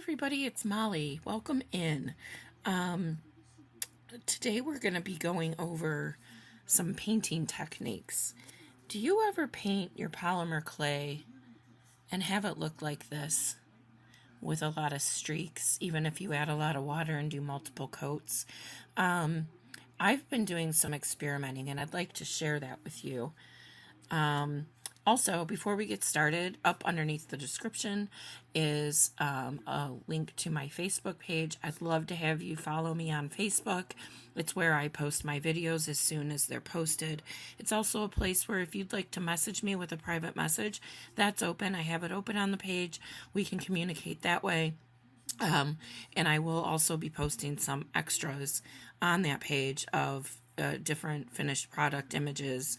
everybody, it's Molly. Welcome in. Today we're going to be going over some painting techniques. Do you ever paint your polymer clay and have it look like this with a lot of streaks, even if you add a lot of water and do multiple coats? I've been doing some experimenting and I'd like to share that with you. Also, before we get started, up underneath the description is a link to my Facebook page. I'd love to have you follow me on Facebook. It's where I post my videos as soon as they're posted. It's also a place where if you'd like to message me with a private message, that's open. I have it open on the page. We can communicate that way. And I will also be posting some extras on that page of different finished product images,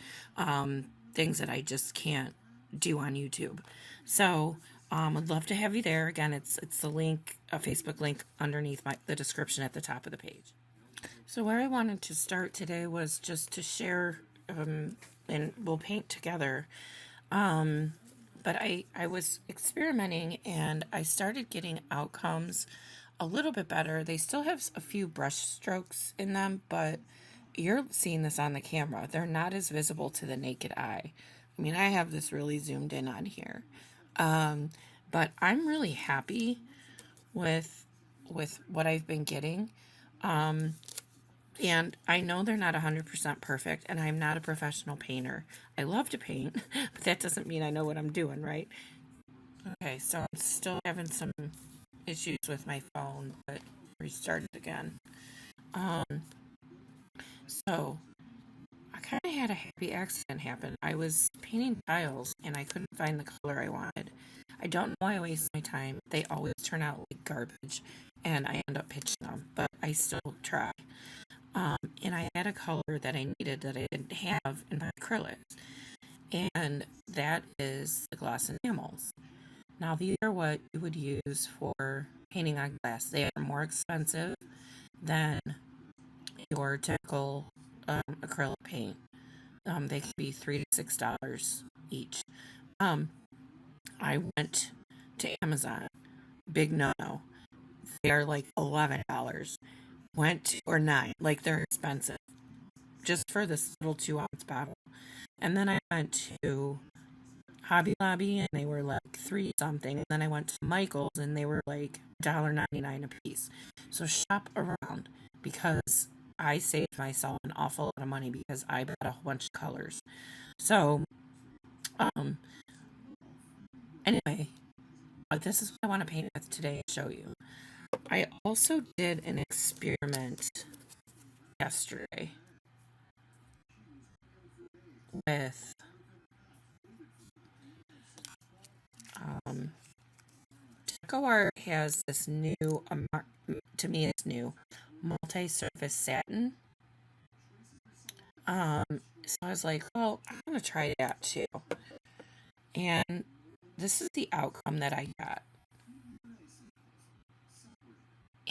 things that I just can't do on YouTube. So I'd love to have you there. Again, it's the link, a Facebook link underneath the description at the top of the page. So where I wanted to start today was just to share, and we'll paint together. But I was experimenting and I started getting outcomes a little bit better. They still have a few brush strokes in them, but you're seeing this on the camera. They're not as visible to the naked eye. I mean, I have this really zoomed in on here. But I'm really happy with what I've been getting. And I know they're not 100% perfect, and I'm not a professional painter. I love to paint, but that doesn't mean I know what I'm doing, right? Okay, so I'm still having some issues with my phone, but restarted again. So I kind of had a happy accident happen. I was painting tiles and I couldn't find the color I wanted. I don't know why I waste my time. They always turn out like garbage and I end up pitching them, but I still try. And I had a color that I needed that I didn't have in my acrylics, and that is the gloss enamels. Now these are what you would use for painting on glass. They are more expensive than your typical acrylic paint. They can be $3 to $6 each. I went to Amazon. Big no-no. They are like $11. Went to, or $9. Like, they're expensive. Just for this little 2-ounce bottle. And then I went to Hobby Lobby and they were like $3 something. And then I went to Michael's and they were like $1.99 a piece. So shop around, because I saved myself an awful lot of money because I bought a whole bunch of colors. So, anyway, this is what I want to paint with today and show you. I also did an experiment yesterday with DecoArt has this new, to me it's new, multi-surface satin. So I was like, well, I'm going to try that too. And this is the outcome that I got.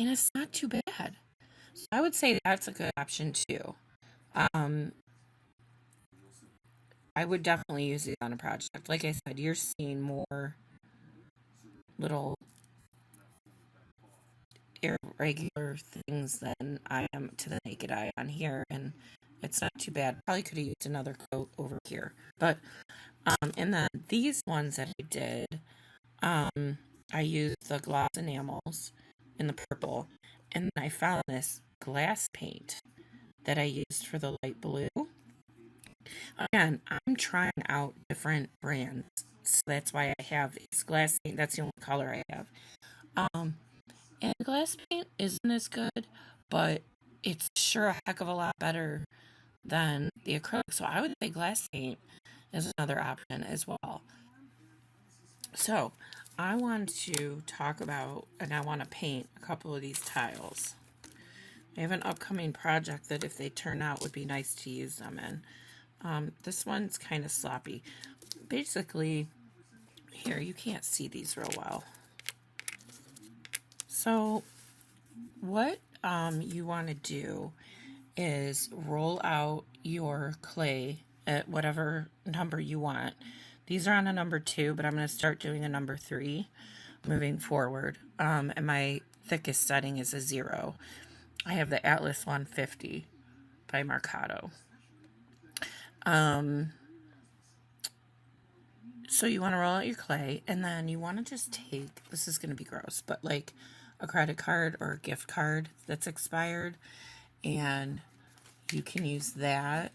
And it's not too bad. So I would say that's a good option too. I would definitely use it on a project. Like I said, you're seeing more little irregular things than I am to the naked eye on here, and it's not too bad. Probably could have used another coat over here. But, and then these ones that I did, I used the gloss enamels in the purple, and then I found this glass paint that I used for the light blue. Again, I'm trying out different brands, so that's why I have these glass paint. That's the only color I have. And glass paint isn't as good, but it's sure a heck of a lot better than the acrylic. So I would say glass paint is another option as well. So I want to talk about, and I want to paint a couple of these tiles. I have an upcoming project that if they turn out would be nice to use them in. This one's kind of sloppy. Basically, here, you can't see these real well. So what you want to do is roll out your clay at whatever number you want. These are on a number 2, but I'm going to start doing a number 3. moving forward. And my thickest setting is a 0. I have the Atlas 150 by Mercado. So you want to roll out your clay, and then you want to just take, this is going to be gross, but like a credit card or a gift card that's expired, and you can use that.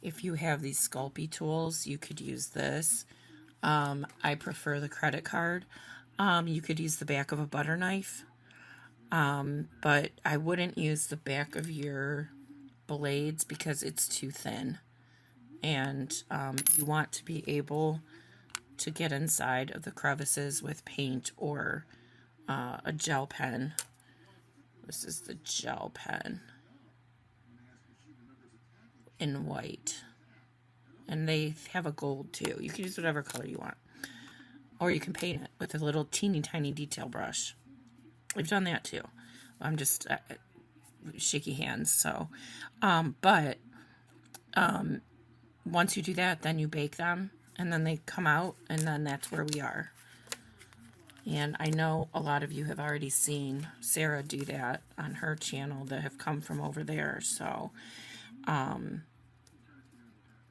If you have these Sculpey tools, you could use this. I prefer the credit card. You could use the back of a butter knife, but I wouldn't use the back of your blades because it's too thin. And you want to be able to get inside of the crevices with paint or a gel pen. This is the gel pen in white. And they have a gold too. You can use whatever color you want. Or you can paint it with a little teeny tiny detail brush. We've done that too. I'm just shaky hands. So, once you do that, then you bake them. And then they come out. And then that's where we are. And I know a lot of you have already seen Sarah do that on her channel that have come from over there. So,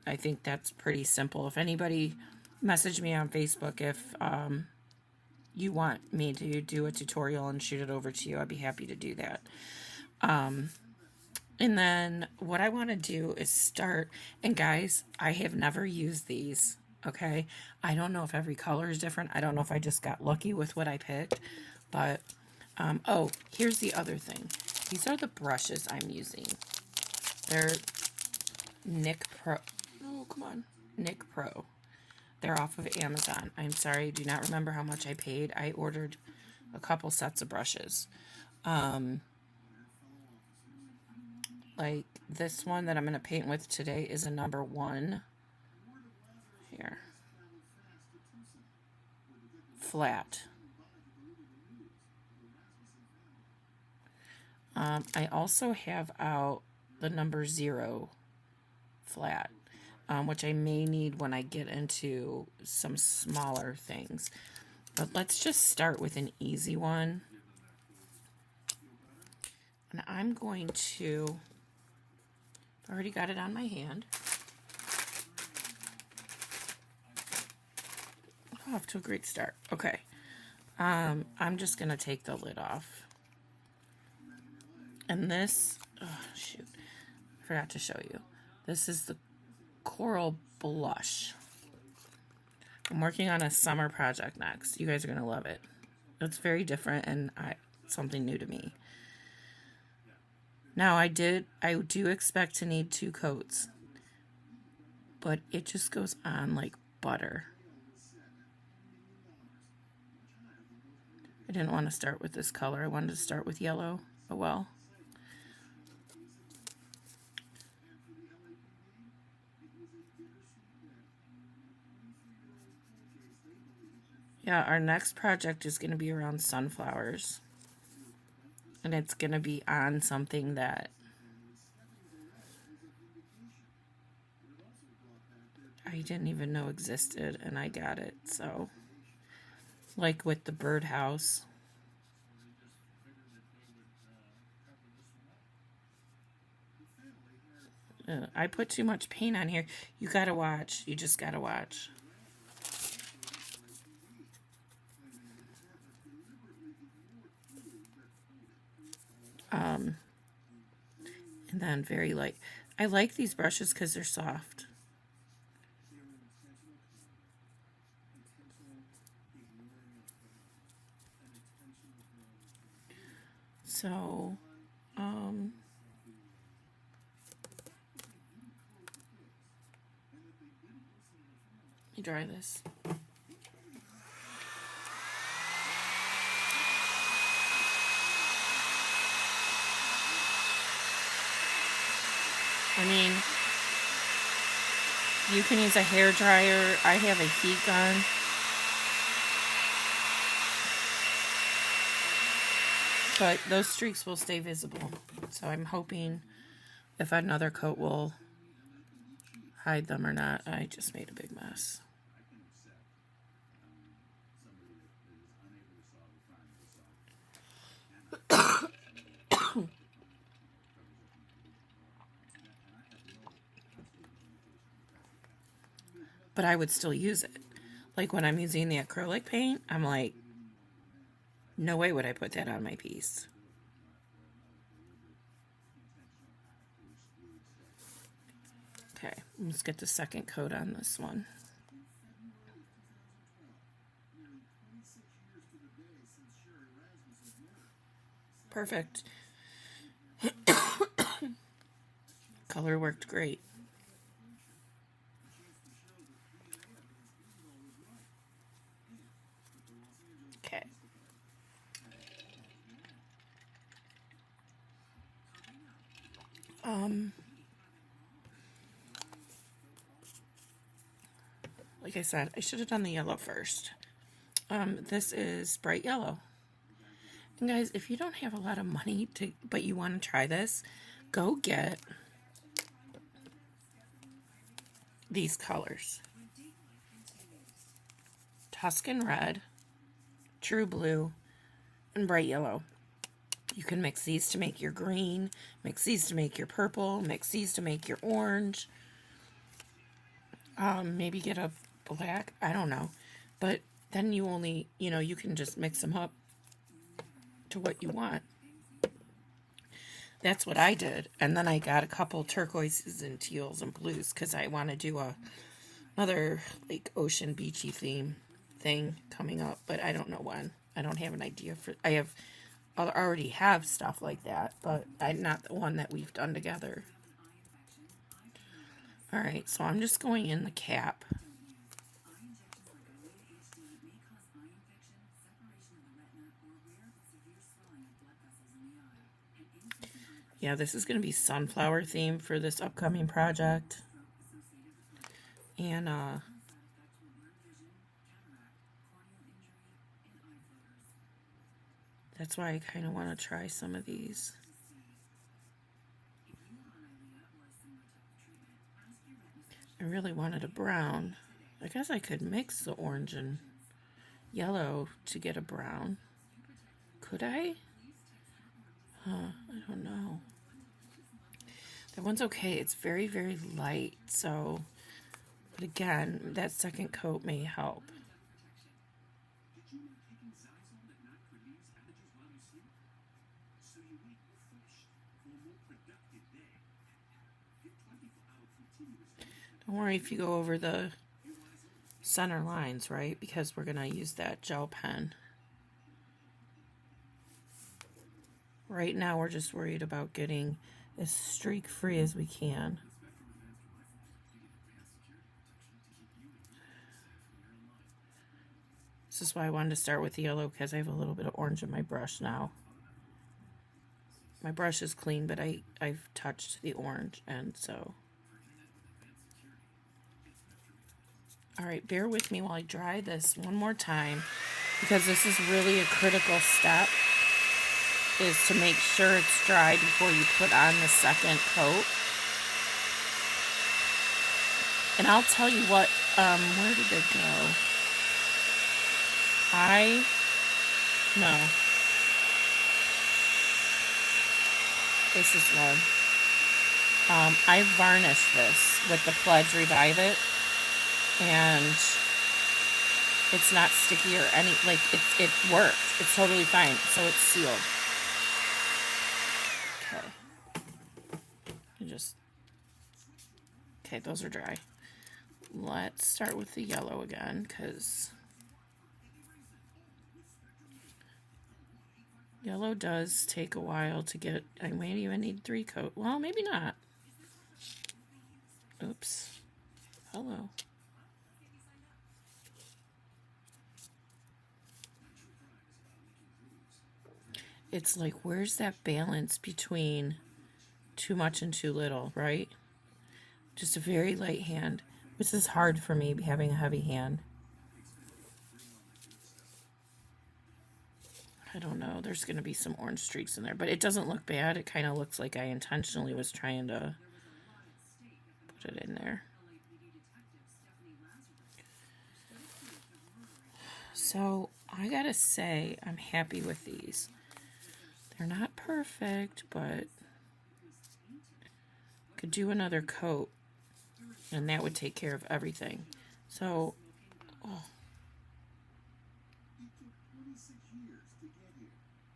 I think that's pretty simple. If anybody message me on Facebook if you want me to do a tutorial and shoot it over to you, I'd be happy to do that. And then what I want to do is start, and guys, I have never used these, okay? I don't know if every color is different. I don't know if I just got lucky with what I picked, but, oh, here's the other thing. These are the brushes I'm using. They're Nick Pro. Oh, come on. Nick Pro. They're off of Amazon. I'm sorry, I do not remember how much I paid. I ordered a couple sets of brushes. Like this one that I'm going to paint with today is a number 1. Here. Flat. I also have out the number 0 flat. Which I may need when I get into some smaller things. But let's just start with an easy one. And I'm going to, I've already got it on my hand. Off to a great start. Okay. I'm just going to take the lid off. And this, oh shoot, I forgot to show you. This is the Coral Blush. I'm working on a summer project next. You guys are going to love it. It's very different and something new to me. Now I do expect to need 2 coats, but it just goes on like butter. I didn't want to start with this color. I wanted to start with yellow. Oh well. Yeah, our next project is going to be around sunflowers. And it's going to be on something that I didn't even know existed, and I got it. So, like with the birdhouse. I put too much paint on here. You got to watch. You just got to watch. And then very light. I like these brushes because they're soft. So, let me dry this. I mean, you can use a hair dryer. I have a heat gun. But those streaks will stay visible. So I'm hoping if another coat will hide them or not. I just made a big mess. but I would still use it. Like when I'm using the acrylic paint, I'm like, no way would I put that on my piece. Okay, let's get the second coat on this one. Perfect. Color worked great. Okay. Like I said, I should have done the yellow first. This is bright yellow. And guys, if you don't have a lot of money but you want to try this, go get these colors. Tuscan red, true blue, and bright yellow. You can mix these to make your green, mix these to make your purple, mix these to make your orange. Maybe get a black, I don't know. But then you only, you can just mix them up to what you want. That's what I did. And then I got a couple turquoises and teals and blues because I want to do another like ocean beachy theme thing coming up, but I don't know when. I don't have an idea for. I already have stuff like that, but not the one that we've done together. All right, so I'm just going in the cap. Yeah, this is going to be sunflower theme for this upcoming project. And that's why I kind of want to try some of these. I really wanted a brown. I guess I could mix the orange and yellow to get a brown. Could I? I don't know. That one's okay. It's very, very light. So, but again, that second coat may help. Don't worry if you go over the center lines, right? Because we're going to use that gel pen. Right now, we're just worried about getting as streak-free as we can. This is why I wanted to start with the yellow, because I have a little bit of orange in my brush now. My brush is clean, but I've touched the orange, and so... Alright, bear with me while I dry this one more time, because this is really a critical step, is to make sure it's dry before you put on the second coat. And I'll tell you what, where did they go? No. This is one. I varnished this with the Pledge Revive It. And it's not sticky or any, like, it works. It's totally fine. So it's sealed. Okay, those are dry. Let's start with the yellow again, because yellow does take a while to get. I might even need 3 coat. Well, maybe not. Oops. Hello. It's like, where's that balance between too much and too little, right? Just a very light hand. This is hard for me, having a heavy hand. I don't know. There's going to be some orange streaks in there, but it doesn't look bad. It kind of looks like I intentionally was trying to put it in there. So, I gotta say, I'm happy with these. They're not perfect, but could do another coat, and that would take care of everything. So, oh,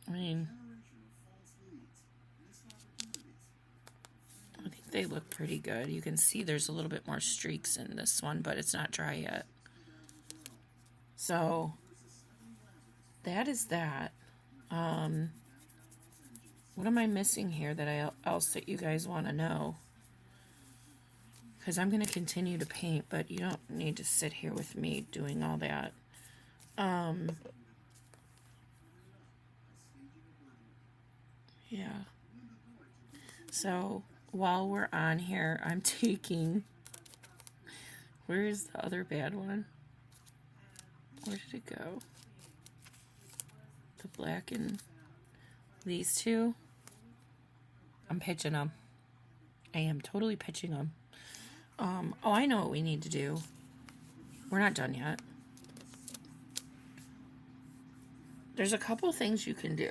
I mean, I think they look pretty good. You can see there's a little bit more streaks in this one, but it's not dry yet. So, that is that. What am I missing here that else that you guys want to know? Because I'm going to continue to paint, but you don't need to sit here with me doing all that. Yeah. So, while we're on here, I'm taking... Where is the other bad one? Where did it go? The black and these two. I'm pitching them. I am totally pitching them. Oh, I know what we need to do. We're not done yet. There's a couple things you can do.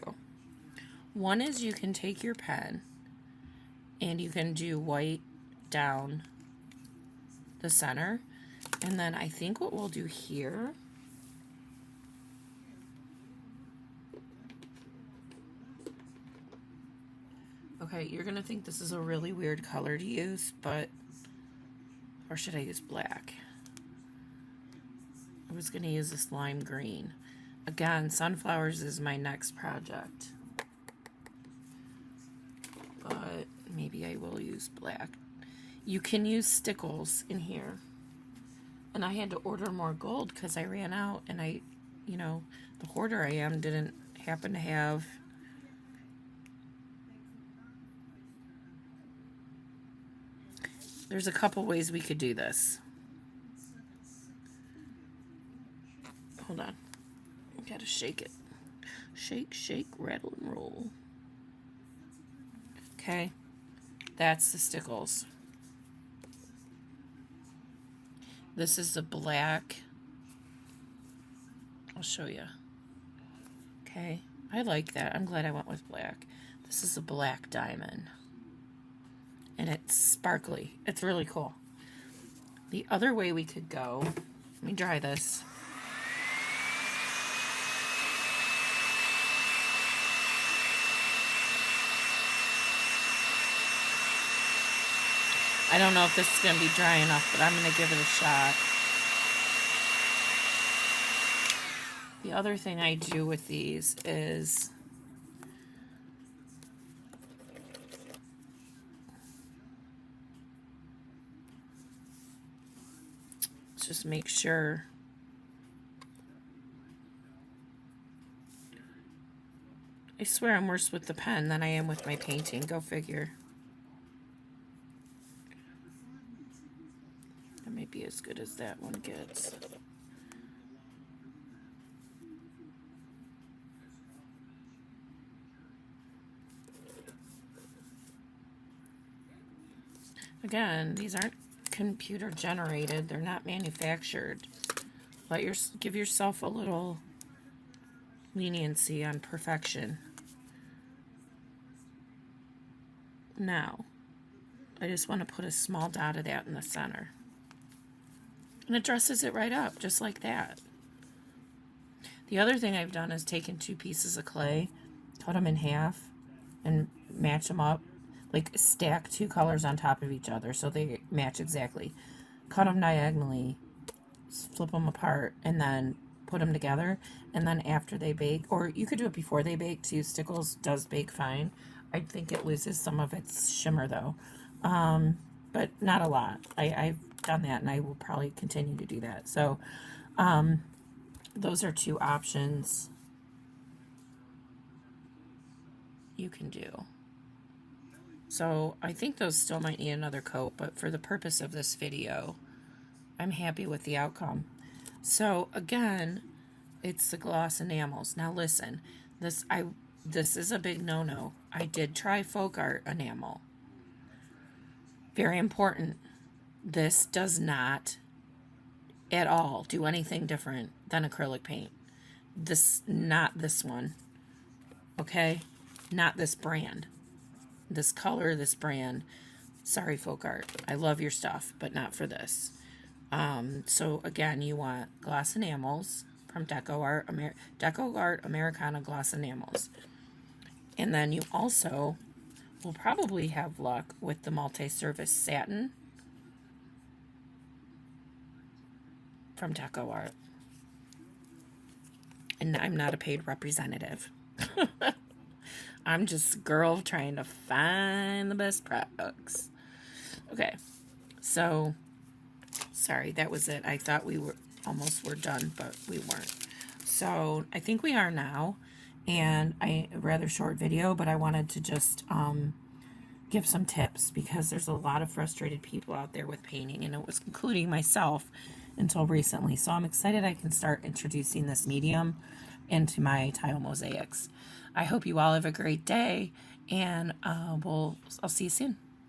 One is you can take your pen and you can do white down the center. And then I think what we'll do here... Okay, you're going to think this is a really weird color to use, but... Or should I use black? I was going to use this lime green. Again, sunflowers is my next project. But maybe I will use black. You can use stickles in here. And I had to order more gold because I ran out, and I, you know, the hoarder I am didn't happen to have... There's a couple ways we could do this. Hold on. I gotta shake it. Shake, shake, rattle, and roll. Okay. That's the stickles. This is the black. I'll show you. Okay. I like that. I'm glad I went with black. This is a black diamond. And it's sparkly. It's really cool. The other way we could go, let me dry this. I don't know if this is going to be dry enough, but I'm going to give it a shot. The other thing I do with these is... just make sure I swear I'm worse with the pen than I am with my painting. Go figure. That might be as good as that one gets. Again, these aren't computer generated. They're not manufactured. Give yourself a little leniency on perfection. Now, I just want to put a small dot of that in the center. And it dresses it right up, just like that. The other thing I've done is taken 2 pieces of clay, cut them in half, and match them up. Like, stack 2 colors on top of each other so they match exactly. Cut them diagonally, flip them apart, and then put them together. And then after they bake, or you could do it before they bake too. Stickles does bake fine. I think it loses some of its shimmer though, but not a lot. I've done that, and I will probably continue to do that. So those are 2 options you can do. So I think those still might need another coat, but for the purpose of this video, I'm happy with the outcome. So again, it's the gloss enamels. Now listen, this is a big no-no. I did try folk art enamel. Very important. This does not at all do anything different than acrylic paint. Not this one. Okay? Not this brand. This color, this brand. Sorry, folk art. I love your stuff, but not for this. So again, you want gloss enamels from Deco Art Americana Gloss Enamels. And then you also will probably have luck with the multi-service satin from Deco Art. And I'm not a paid representative. I'm just a girl trying to find the best products. Okay, so sorry, that was it. I thought we were done, but we weren't. So I think we are now, and a rather short video, but I wanted to just give some tips because there's a lot of frustrated people out there with painting, and it was including myself until recently. So I'm excited I can start introducing this medium into my tile mosaics. I hope you all have a great day, and I'll see you soon.